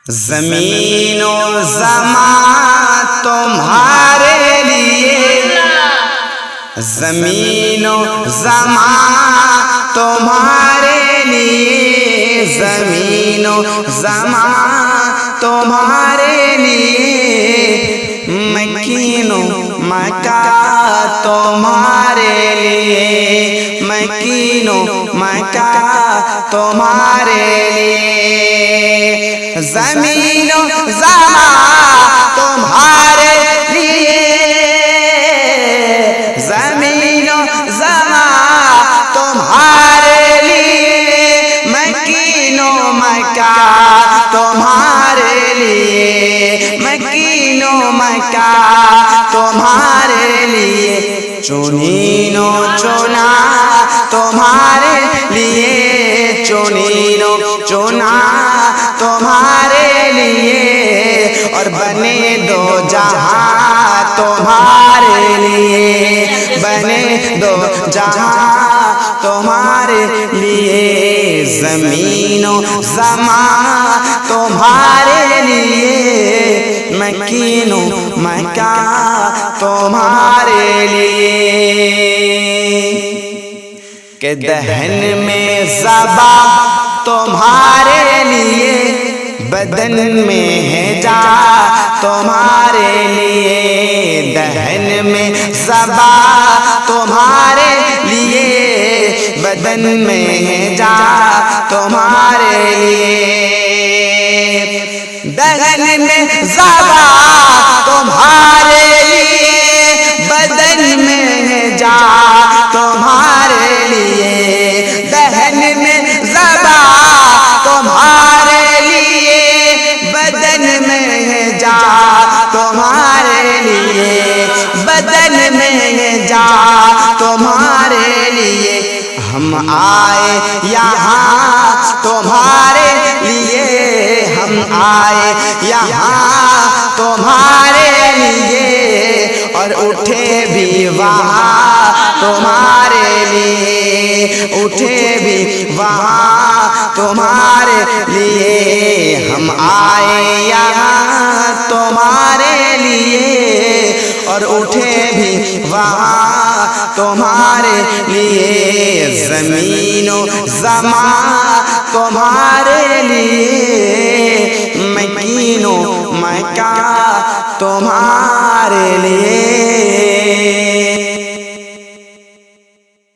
زمین و زمان تمہارے لیے، زمین و زمان تمہارے لیے، زمین و زمان تمہارے لیے، مکین و مکہ تمہارے لیے، مکین و مکہ تمہارے لیے، زمین و زمان تمہارے لیے، زمین و زمان تمہارے لیے، مکین و مکہ تمہارے لیے، مکین و مکہ تمہارے لیے، چنین و چنا تمہارے لیے، چنین و چنا تمہارے لیے، اور بنے دو جہاں تمہارے لیے، بنے دو جہاں تمہارے لیے، زمین و زمان تمہارے لیے، مکین و مکہ تمہارے لیے، کہ دہن میں زباں تمہارے لیے، بدن میں ہے جان تمہارے لیے، دہن میں زباں تمہارے لیے، بدن میں ہے جان تمہارے لیے، دہن میں زباں تمہارے لیے، بدن میں ہے جان تمہارے لیے، دہن میں زباں تمہارے لیے، بدن میں ہے جان تمہارے لیے، بدن میں ہے جان تمہارے لیے، ہم آئے یہاں تمہارے لیے، ہم آئے یہاں تمہارے لیے، اور اٹھے بھی وہاں تمہارے لیے، اٹھے بھی وہاں تمہارے لیے، ہم آئے یہاں تمہارے لیے، اور اٹھے بھی وہاں تمہارے لیے، زمین و زمان تمہارے لیے، مکین و مکہ تمہارے لیے۔